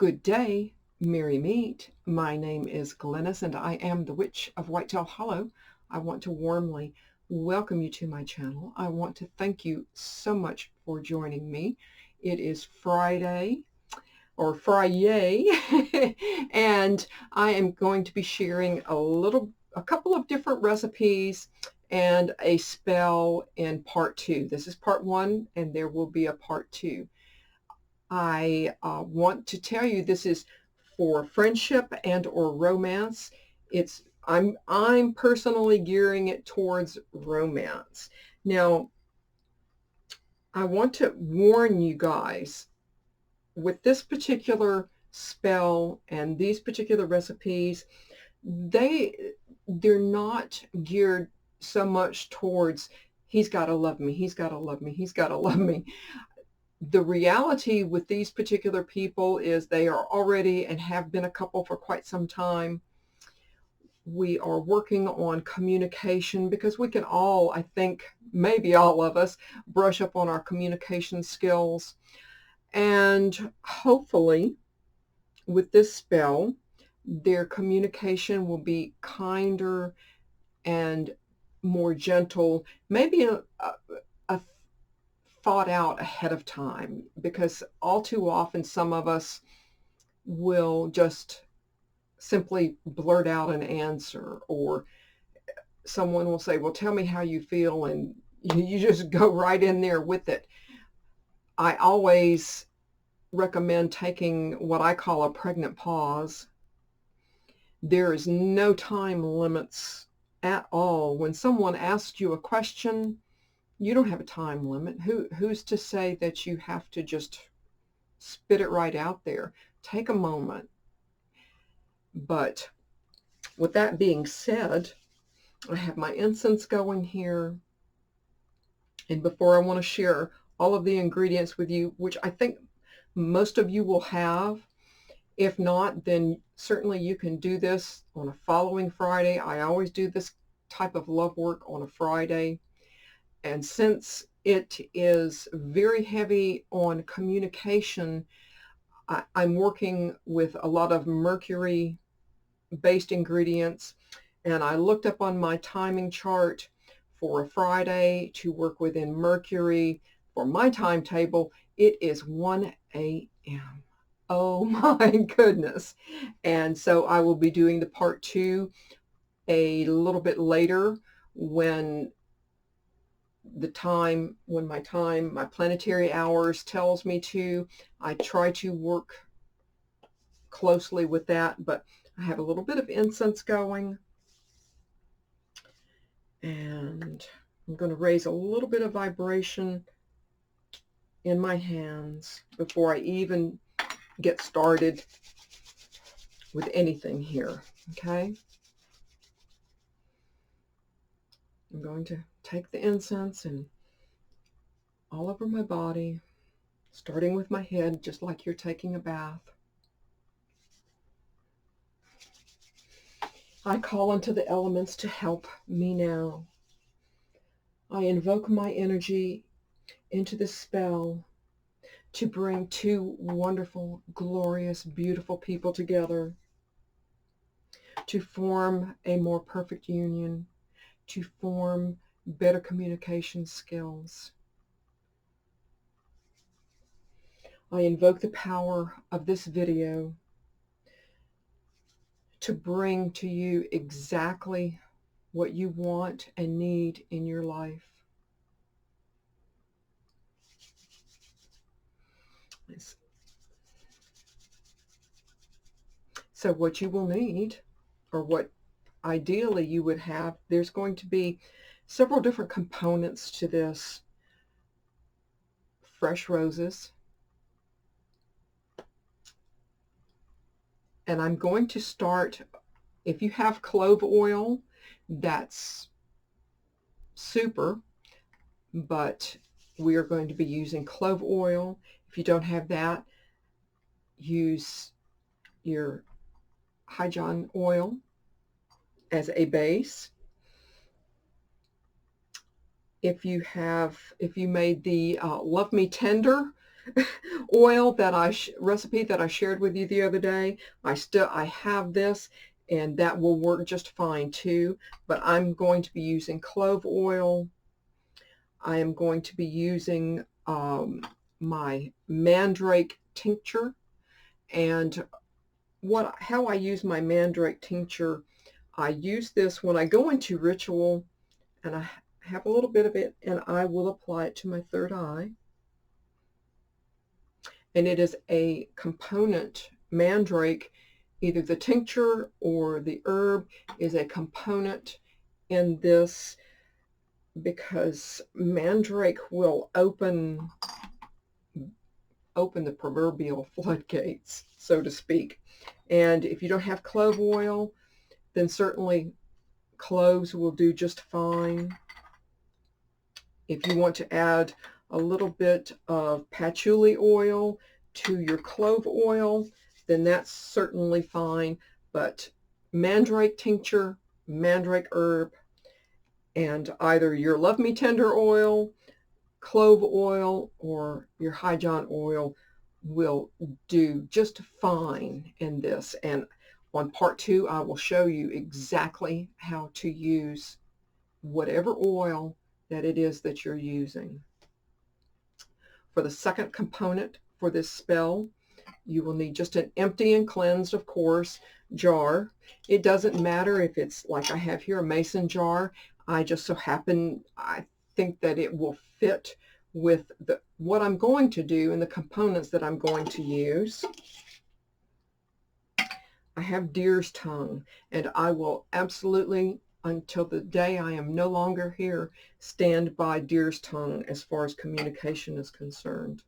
Good day, merry meet. My name is Glennis and I am the Witch of Whitetail Hollow. I want to warmly welcome you to my channel. I want to thank you so much for joining me. It is Friday, or Friday, and I am going to be sharing a couple of different recipes and a spell in part two. This is part one, and there will be a part two. I want to tell you this is for friendship and or romance. I'm personally gearing it towards romance. Now, I want to warn you guys with this particular spell and these particular recipes, they're not geared so much towards he's got to love me, he's got to love me, he's got to love me. The reality with these particular people is they are already and have been a couple for quite some time. We are working on communication because we can all, I think, maybe all of us, brush up on our communication skills. And hopefully with this spell, their communication will be kinder and more gentle, maybe a thought out ahead of time, because all too often some of us will just simply blurt out an answer, or someone will say, well, tell me how you feel, and you just go right in there with it. I always recommend taking what I call a pregnant pause. There is no time limits at all. When someone asks you a question, you don't have a time limit. Who's to say that you have to just spit it right out there? Take a moment. But with that being said, I have my incense going here. And before I want to share all of the ingredients with you, which I think most of you will have. If not, then certainly you can do this on a following Friday. I always do this type of love work on a Friday. And since it is very heavy on communication, I'm working with a lot of mercury-based ingredients. And I looked up on my timing chart for a Friday to work within Mercury. For my timetable, it is 1 a.m. Oh my goodness. And so I will be doing the part two a little bit later when my planetary hours tells me to. I try to work closely with that, but I have a little bit of incense going, and I'm going to raise a little bit of vibration in my hands before I even get started with anything here. Okay, I'm going to take the incense and all over my body, starting with my head, just like you're taking a bath. I call unto the elements to help me now. I invoke my energy into the spell to bring two wonderful, glorious, beautiful people together, to form a more perfect union, to form better communication skills. I invoke the power of this video to bring to you exactly what you want and need in your life. So what you will need, or what ideally you would have, there's going to be several different components to this. Fresh roses. And I'm going to start, if you have clove oil, that's super, but we are going to be using clove oil. If you don't have that, use your Hydron oil as a base. If you made the Love Me Tender, oil that recipe that I shared with you the other day. I have this, and that will work just fine too. But I'm going to be using clove oil. I am going to be using my mandrake tincture, and how I use my mandrake tincture. I use this when I go into ritual, and I have a little bit of it, and I will apply it to my third eye. And it is a component. Mandrake, either the tincture or the herb, is a component in this, because mandrake will open the proverbial floodgates, so to speak. And if you don't have clove oil, then certainly cloves will do just fine. If you want to add a little bit of patchouli oil to your clove oil, then that's certainly fine. But mandrake tincture, mandrake herb, and either your Love Me Tender oil, clove oil, or your High John oil will do just fine in this. And on part 2, I will show you exactly how to use whatever oil that it is that you're using. For the second component for this spell, you will need just an empty and cleansed, of course, jar. It doesn't matter if it's like I have here, a mason jar. I think that it will fit with what I'm going to do and the components that I'm going to use. I have deer's tongue, and I will absolutely, until the day I am no longer here, stand by deer's tongue as far as communication is concerned.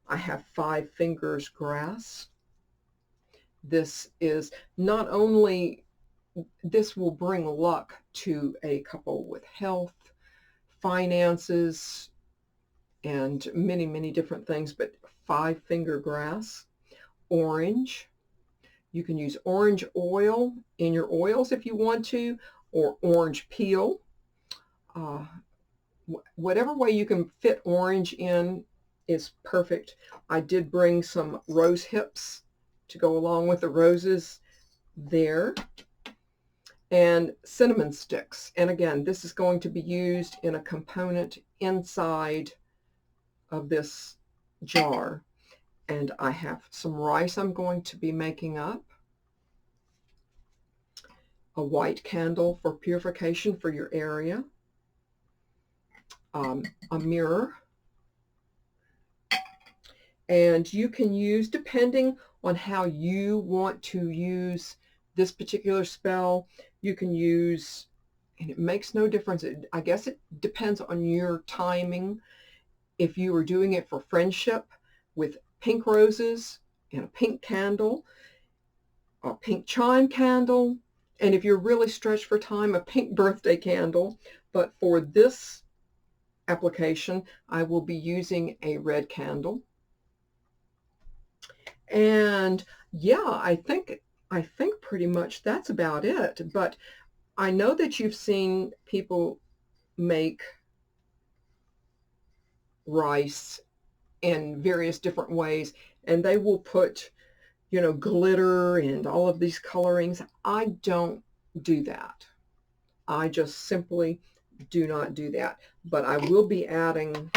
I have 5 fingers grass. This is not only, this will bring luck to a couple with health, finances, and many, many different things, but 5 finger grass. Orange. You can use orange oil in your oils if you want to, or orange peel. Whatever way you can fit orange in is perfect. I did bring some rose hips to go along with the roses there. And cinnamon sticks. And again, this is going to be used in a component inside of this jar. And I have some rice I'm going to be making up. A white candle for purification for your area. A mirror. And you can use, depending on how you want to use this particular spell, you can use, and it makes no difference. I guess it depends on your timing. If you are doing it for friendship, with pink roses and a pink candle, a pink chime candle, and if you're really stretched for time, a pink birthday candle. But for this application, I will be using a red candle. And yeah, I think pretty much that's about it. But I know that you've seen people make rice in various different ways, and they will put, glitter and all of these colorings. I don't do that. I just simply do not do that. But I will be adding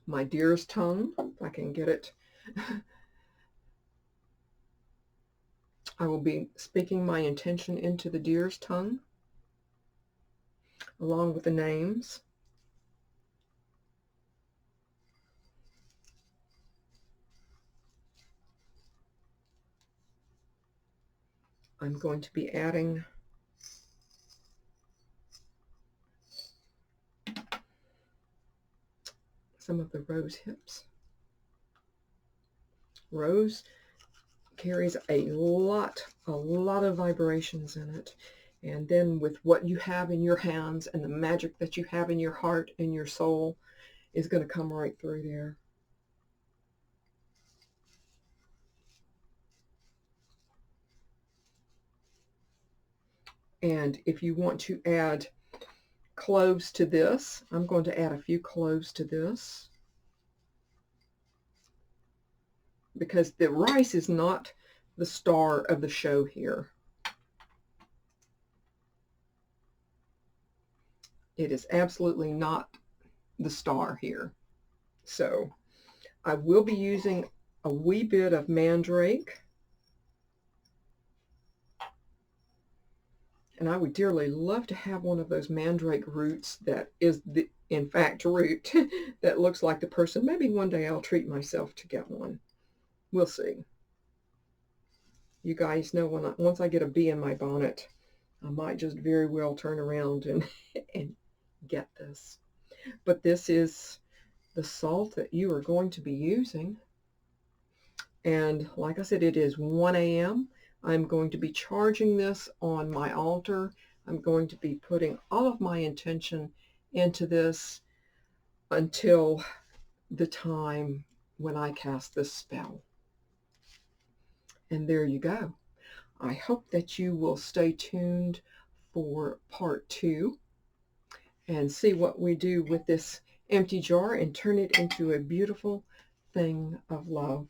my deer's tongue, if I can get it. I will be speaking my intention into the deer's tongue, along with the names. I'm going to be adding some of the rose hips. Rose carries a lot of vibrations in it. And then with what you have in your hands and the magic that you have in your heart and your soul is going to come right through there. And if you want to add cloves to this. I'm going to add a few cloves to this because the rice is not the star of the show here. It is absolutely not the star here. So I will be using a wee bit of mandrake. And I would dearly love to have one of those mandrake roots that is, in fact, root that looks like the person. Maybe one day I'll treat myself to get one. We'll see. You guys know once I get a bee in my bonnet, I might just very well turn around and, and get this. But this is the salt that you are going to be using. And like I said, it is 1 a.m. I'm going to be charging this on my altar. I'm going to be putting all of my intention into this until the time when I cast this spell. And there you go. I hope that you will stay tuned for part 2 and see what we do with this empty jar and turn it into a beautiful thing of love.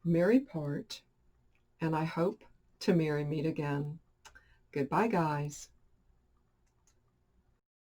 Merry part, and I hope to merry meet again. Goodbye, guys.